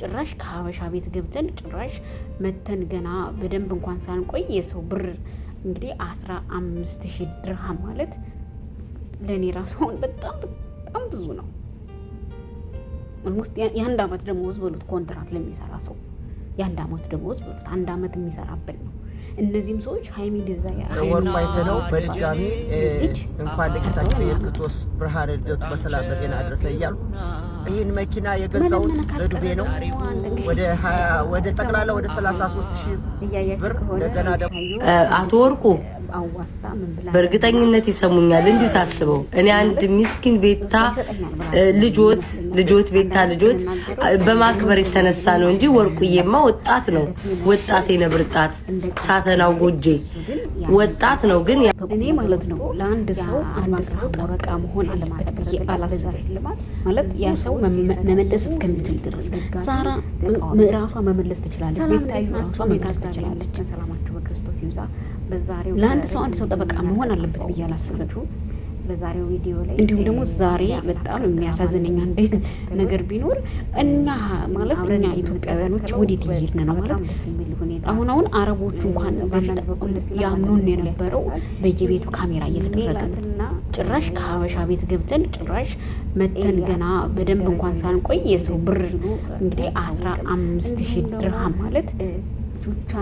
ጭራሽ ከሀበሻ ቤት ገብተን ጭራሽ መተን ገና በደንብ እንኳን ሳንቆይ የሰው ብር እንግዲህ 15,000 ድርሃም ማለት ለኔ ራሱ አሁን በጣም ብዙ ነው። ኦልሞስት የአንድ አመት ደሞዝ በሉት ኮንትራት ለሚሰራ ሰው የአንድ አመት ደሞዝ በሉት 1 አመት የሚሰራበት ነው። እነዚህም ሰዎች ሃይሚ ዲዛይን ወርማይተ ነው። በድጋሚ እንኳን ለጌታችን የክርስቶስ ብርሃነ ልደቱ በሰላም በጤና አድረሰ እያልኩ ይህን መኪና የገዛሁት በዱቤ ነው። ወደ ጠቅላላ ወደ 33,000 ብር እንደገና ደግሞ አቶ ወርቁ በእርግጠኝነት ይሰሙኛል። እንዲህ ሳስበው እኔ አንድ ምስኪን ቤታ ልጆት ቤታ ልጆት በማክበር የተነሳ ነው እንጂ ወርቁዬማ ወጣት ነው። ወጣት የነብርጣት ሳተናው ጎጄ ወጣት ነው። ግን እኔ ማለት ነው ለአንድ ሰው ጠበቃ መሆን አለበት ብዬ አላስብም። ማለት ያ ሰው መመለስ እስከሚችል ድረስ ዛራ ራሷ መመለስ ትችላለች። ቤታዩ ራሷ መካስ ትችላለች። ሰላማችሁ በክርስቶስ ይብዛ። በዛሬው ለአንድ ሰው አንድ ሰው ጠበቃ መሆን አለበት ብዬ አላስብም። በዛሬው ቪዲዮ ላይ እንዲሁም ደግሞ ዛሬ በጣም የሚያሳዝነኝ አንድ ነገር ቢኖር እኛ ኢትዮጵያውያኖች ወዴት እየሄድን ነው ማለት አሁን አረቦቹ እንኳን በፊት ያምኑን የነበረው በየቤቱ ካሜራ እየተደረገና ጭራሽ ከሀበሻ ቤት ገብተን ጭራሽ መተን ገና በደንብ እንኳን ሳንቆይ የሰው ብር እንግዲህ 15,000 ድርሃም ማለት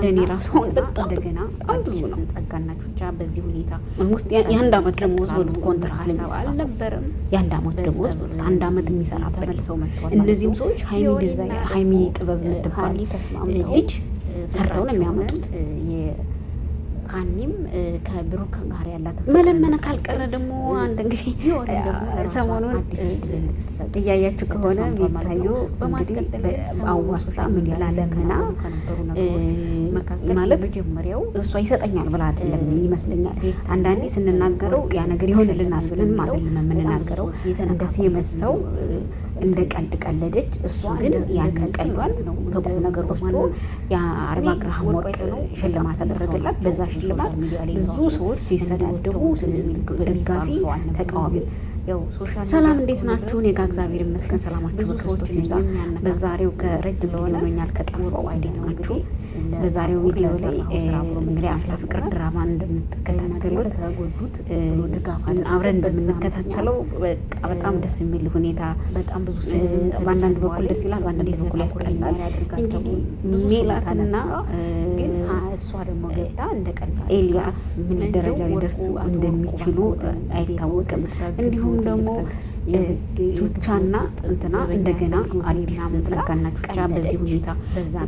ለኔ ራሱ አሁን በጣም ብዙ ነው። ጸጋና ቹቻ በዚህ ሁኔታ ኦልሞስት የአንድ አመት ደሞዝ በሉት ኮንትራት ለሚሰራ አልነበረም። የአንድ አመት ደሞዝ በሉት 1 አመት የሚሰራበት እነዚህም ሰዎች ሃይሚ ጥበብ የምትባል ልጅ ሰርተው ነው የሚያመጡት። ካኒም ከብሩክ ጋር ያላት መለመነ ካልቀረ ደግሞ አንድ እንግዲህ ሰሞኑን ጥያያችሁ ከሆነ ቤታዮ በማስቀጠል አዋስታ ምን ይላለና ማለት መጀመሪያው እሷ ይሰጠኛል ብላ አይደለም ይመስለኛል። አንዳንዴ ስንናገረው ያ ነገር ይሆንልናል ብለን ማለት ነው የምንናገረው። እንደ ፌመስ ሰው እንደ ቀልድ ቀለደች። እሷ ግን ያን ቀልዷን በቁም ነገር ወስዶ ያ40 ግራም ወርቅ ሽልማት አደረገላት። በዛ ሽልማት ብዙ ሰዎች ሲሰዳደቡ ደጋፊ ተቃዋሚ ሰላም እንዴት ናችሁ? እኔ ጋር እግዚአብሔር ይመስገን ሰላማችሁ በክርስቶስ ይብዛ። በዛሬው ከረጅም ሆኖኛል ከጠፋው እንዴት ናችሁ? በዛሬው ቪዲዮ ላይ እንግዲህ አፍላ ፍቅር ድራማን እንደምትከታተሉት አብረን እንደምንከታተለው በጣም ደስ የሚል ሁኔታ በጣም ብዙ በአንዳንድ በኩል ደስ ይላል፣ በአንዳንድ በኩል ያስጠላል። እንግዲህ ሜላትና ግን እሷ ደግሞ ገብታ እንደቀልድ ኤልያስ ምን ደረጃ ሊደርሱ እንደሚችሉ አይታወቅም። እንዲሁም ደግሞ ቹቻና እንትና እንደገና አዲስ ጸጋና ቹቻ በዚህ ሁኔታ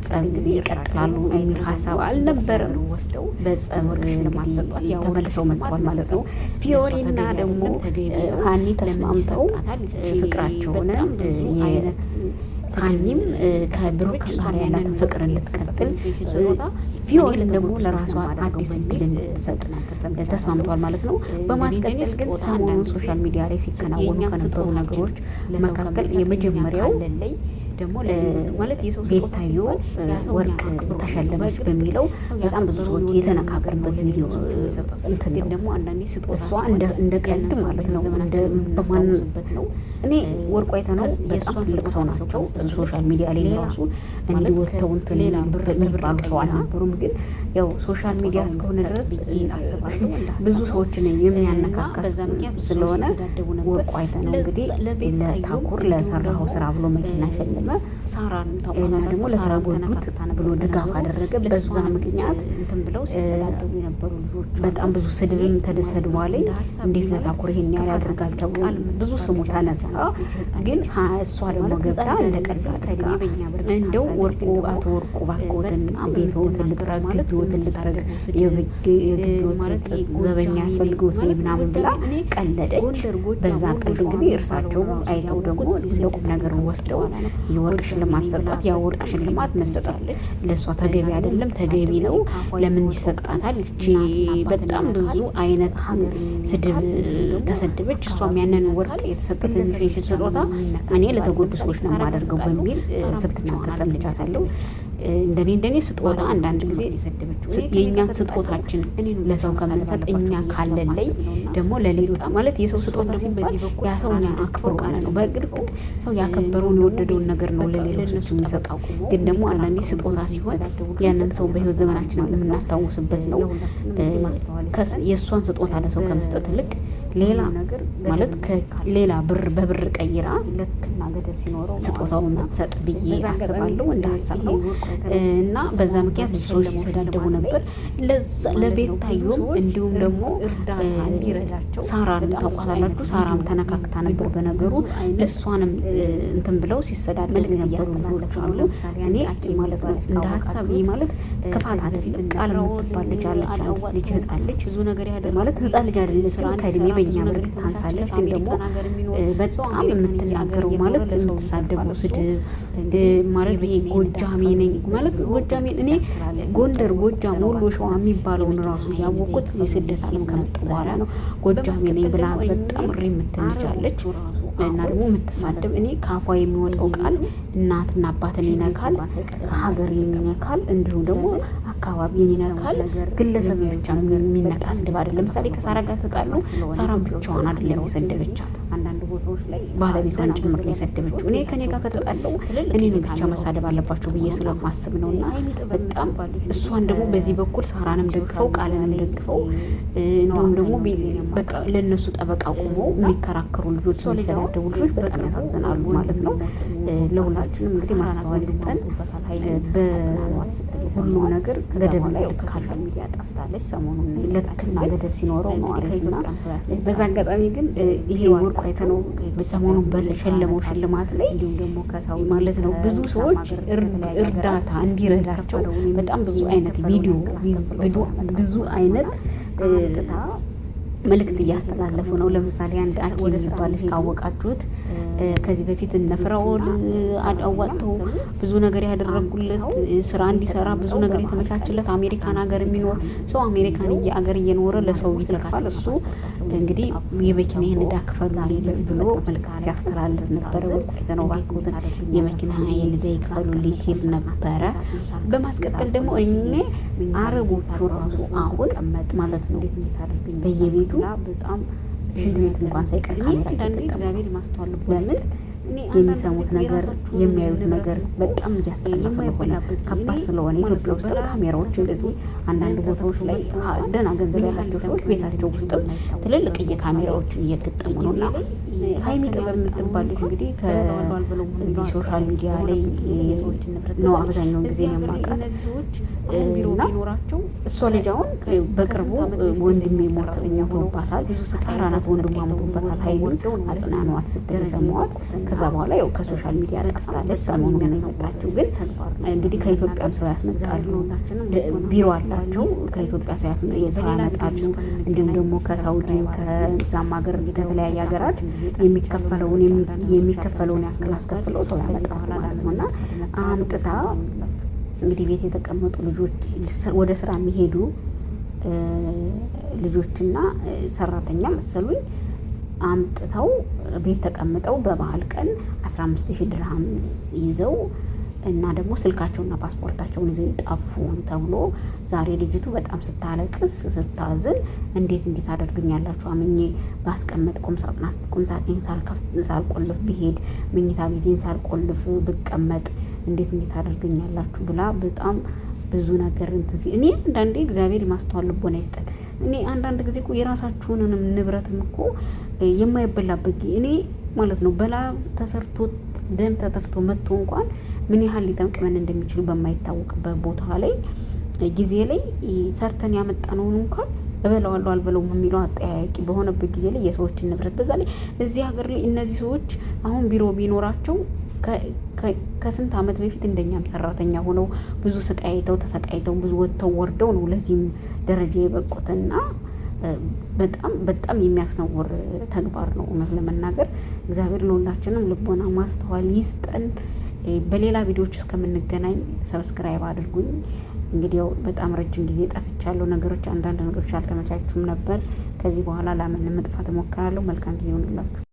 ጸብ ይቀጥላሉ የሚል ሀሳብ አልነበረም። ወስደው በጸብ ለማሰጧት ያው ተመልሰው መጥቷል ማለት ነው። ፊዮሪና ደግሞ ሃኒ ተስማምተው ፍቅራቸውን የአይነት ካኒም ከብሩክ ጋር ያላትን ፍቅር እንድትቀጥል ፊዮሪን ደግሞ ለራሷ አዲስ እድል እንድትሰጥ ተስማምተዋል ማለት ነው። በማስቀጠል ግን ሰሞኑን ሶሻል ሚዲያ ላይ ሲከናወኑ ከነበሩ ነገሮች መካከል የመጀመሪያው ደግሞ ማለት የሰው ቤታዮ ወርቅ ተሸለመች በሚለው በጣም ብዙ ሰዎች የተነካከሩበት ቪዲዮ እንትን ደግሞ አንዳንዴ እሷ እንደ ቀልድ ማለት ነው በማንበት ነው። እኔ ወርቁ አይተነው በጣም ትልቅ ሰው ናቸው። ሶሻል ሚዲያ ላይ ራሱ እንዲወጥተው እንትን የሚባሉ ሰው አልነበሩም። ግን ያው ሶሻል ሚዲያ እስከሆነ ድረስ ብዙ ሰዎችን የሚያነካካ ስለሆነ ወርቁ አይተነው እንግዲህ ለታኩር ለሰራው ስራ ብሎ መኪና ሸለመ። ሳራን እና ደግሞ ለተራጎዱት ብሎ ድጋፍ አደረገ። በዛ ምክንያት እንትን ብለው ሲሰዳደቡ የነበሩ ልጆች በጣም ብዙ ስድብም ተደሰድዋል። እንዴት ለታኩር ይሄን ያደርጋል ተብሎ ብዙ ስሙ ተነሳ። ግን እሷ ደግሞ ገብታ እንደቀልድ አድርጋ እንደው ወርቁ አቶ ወርቁ ባቆትን ቤቶትን ልጥረግ ግቢዎትን ልጥረግ የግቢዎት ዘበኛ ያስፈልገውት ምናምን ብላ ቀለደች። በዛ ቀልድ እንግዲህ እርሳቸው አይተው ደግሞ ለቁም ነገር ወስደው የወርቅ ሽልማት ሰጣት። ያ ወርቅ ሽልማት መሰጣት ለሷ ተገቢ አይደለም፣ ተገቢ ነው። ለምን ይሰጣታል? እቺ በጣም ብዙ አይነት ስድብ ተሰደበች። እሷም ያንን ወርቅ የተሰጠትን ስጦታ እኔ ለተጎዱ ሰዎች ነው የማደርገው በሚል ስትናገር ሰምቻታለሁ። እንደኔ ስጦታ አንዳንድ ጊዜ የእኛን ስጦታችን ለሰው ከምንሰጥ እኛ ካለን ላይ ደግሞ ለሌሎች ማለት የሰው ስጦታ ሲባል ያ ሰው እኛን አክብሮ ነው። በእርግጥ ሰው ያከበረውን የወደደውን ነገር ነው ለሌሎች የሚሰጠው። ግን ደግሞ አንዳንዴ ስጦታ ሲሆን ያንን ሰው በህይወት ዘመናችን የምናስታውስበት ነው። የእሷን ስጦታ ለሰው ከመስጠት ይልቅ ሌላ ነገር ማለት ከሌላ በብር ቀይራ ልክና ገደብ ሲኖረው ስጦታውን መሰጥ ብዬ አስባለሁ። እንዳሰብ ነው እና በዛ ምክንያት ሰዎች ሲሰዳደቡ ነበር። ለቤታዮም እንዲሁም ደግሞ እንዲረዳቸው ሳራን ታውቃላችሁ። ሳራም ተነካክታ ነበር በነገሩ። እሷንም እንትን ብለው ሲሰዳደቡ ነበር ልጆች አሉ። እኔ ማለት ነው እንደ ሀሳብ ይሄ ማለት ክፋት አይደለም። ቃል የምትባል ልጅ አለች፣ ልጅ ህፃን ልጅ ብዙ ነገር ያደርጋል ማለት ህፃን ልጅ አይደለችም ከእድሜ በእኛ ምልክት ታንሳለች። ግን ደግሞ በጣም የምትናገረው ማለት የምትሳደበው ስድብ ማለት ይሄ ጎጃሜ ነኝ ማለት ጎጃሜ እኔ ጎንደር፣ ጎጃም፣ ወሎ፣ ሸዋ የሚባለውን ራሱ ያወቁት የስደት ዓለም ከመጣ በኋላ ነው። ጎጃሜ ነኝ ብላ በጣም ሪ የምትንጃለች እና ደግሞ የምትሳደብ እኔ ከአፏ የሚወጣው ቃል እናትና አባትን ይነካል፣ ሀገርን ይነካል፣ እንዲሁም ደግሞ አካባቢን ይነካል። ግለሰብ ብቻ የሚነካ ስድብ አይደለም። ለምሳሌ ከሳራ ጋር ተጣሉ። ሳራን ብቻዋን አይደለም የሰደበቻት፣ አንዳንድ ቦታዎች ላይ ባለቤቷን ጭምር ነው የሰደበችው። እኔ ከኔ ጋር ከተጣለው እኔን ብቻ መሳደብ አለባቸው ብዬ ስለማስብ ነው። እና በጣም እሷን ደግሞ በዚህ በኩል ሳራንም ደግፈው ቃልንም ደግፈው እንዲሁም ደግሞ በቃ ለእነሱ ጠበቃ ቁመው የሚከራከሩ ልጆች፣ የሚሰዳደቡ ልጆች በጣም ያሳዝናሉ ማለት ነው። ለሁላችንም እንግዲህ ማስተዋል ይስጠን። በሁሉም ነገር ገደብ ላይ ሶሻል ሚዲያ ጠፍታለች። ሰሞኑን ልክና ገደብ ሲኖረው ነው አሪፍና በዛ አጋጣሚ ግን ይሄ ወርቁ አይተነው በሰሞኑን በተሸለመው ሽልማት ላይ እንዲሁም ደግሞ ከሰው ማለት ነው ብዙ ሰዎች እርዳታ እንዲረዳቸው በጣም ብዙ አይነት ቪዲዮ ብዙ አይነት መልእክት እያስተላለፉ ነው። ለምሳሌ አንድ አኪ የሚባል ካወቃችሁት ከዚህ በፊት እነ ፍራኦል አዋጥተው ብዙ ነገር ያደረጉለት ስራ እንዲሰራ ብዙ ነገር የተመቻችለት አሜሪካን ሀገር የሚኖር ሰው አሜሪካን ሀገር እየኖረ ለሰው ይተርፋል። እሱ እንግዲህ የመኪና ዕዳ ክፈሉልኝ ብሎ መልእክት ሲያስተላልፍ ነበረ። ወይተነው ባልኩትን የመኪና ዕዳ ይክፈሉልኝ ሲል ነበረ። በማስቀጠል ደግሞ እኔ አረቦቹ ራሱ አሁን ማለት ነው በየቤቱ በጣም ሽንት ቤት እንኳን ሳይቀር ካሜራ እየተጠቀሙ ለምን የሚሰሙት ነገር የሚያዩት ነገር በጣም እያስጠላ ስለሆነ ከባድ ስለሆነ ኢትዮጵያ ውስጥ ካሜራዎች እንደዚህ አንዳንድ ቦታዎች ላይ ደህና ገንዘብ ያላቸው ሰዎች ቤታቸው ውስጥ ትልልቅዬ ካሜራዎችን እየገጠሙ ነው። እና ሀይሚ ጥበብ የምትባል ልጅ እንግዲህ ከዚህ ሶሻል ሚዲያ ላይ ነው አብዛኛውን ጊዜ የማውቃት እና እሷ ልጅ አሁን በቅርቡ ወንድሜ ሞቶባታል፣ ሳራ ናት ወንድሟ ሞቶባታል። ሀይሚ አጽናኗት ስትል ሰማዋት። ከዛ በኋላ ያው ከሶሻል ሚዲያ ጠፍታለች። ሰሞኑን ነው የመጣችው። ግን እንግዲህ ከኢትዮጵያም ሰው ያስመጣሉ፣ ቢሮ አላቸው። ከኢትዮጵያ ሰው ያመጣሉ። እንዲሁም ደግሞ ከሳውዲ ከዛም ሀገር ከተለያየ ሀገራት የሚከፈለውን ያክል አስከፍለው ሰው ያመጣሉ ማለት ነው። እና አምጥታ እንግዲህ ቤት የተቀመጡ ልጆች ወደ ስራ የሚሄዱ ልጆችና ሰራተኛ መሰሉኝ አምጥተው ቤት ተቀምጠው በባህል ቀን 15,000 ድርሃም ይዘው እና ደግሞ ስልካቸውና ፓስፖርታቸውን ይዘው ይጣፉ ተብሎ ዛሬ ልጅቱ በጣም ስታለቅስ ስታዝን እንዴት አደርግኛላችሁ አምኜ ባስቀመጥ ቁምሳጥኔን ሳልቆልፍ ብሄድ መኝታ ቤቴን ሳልቆልፍ ብቀመጥ እንዴት አደርግኛላችሁ ብላ በጣም ብዙ ነገር እንትን ሲል እኔ አንዳንዴ እግዚአብሔር የማስተዋል ልቦና ይስጠን። እኔ አንዳንድ ጊዜ እኮ የራሳችሁንንም ንብረትም እኮ የማይበላበት እኔ ማለት ነው በላ ተሰርቶ ደም ተተፍቶ መጥቶ እንኳን ምን ያህል ሊጠቅመን እንደሚችል በማይታወቅበት ቦታ ላይ ጊዜ ላይ ሰርተን ያመጣነውን እንኳን እበላዋለሁ አልበለውም የሚለው አጠያያቂ በሆነበት ጊዜ ላይ የሰዎችን ንብረት በዛ ላይ እዚህ ሀገር ላይ እነዚህ ሰዎች አሁን ቢሮ ቢኖራቸው ከስንት ዓመት በፊት እንደኛም ሰራተኛ ሆነው ብዙ ስቃይተው ተሰቃይተው ብዙ ወጥተው ወርደው ነው ለዚህም ደረጃ የበቁትና በጣም የሚያስነውር ተግባር ነው። እውነት ለመናገር እግዚአብሔር ለሁላችንም ልቦና ማስተዋል ይስጠን። በሌላ ቪዲዮዎች እስከምንገናኝ ሰብስክራይብ አድርጉኝ። እንግዲህ ያው በጣም ረጅም ጊዜ ጠፍቻለሁ። አንዳንድ ነገሮች አልተመቻቹም ነበር። ከዚህ በኋላ ለምን መጥፋት እሞክራለሁ። መልካም ጊዜ ይሁንላችሁ።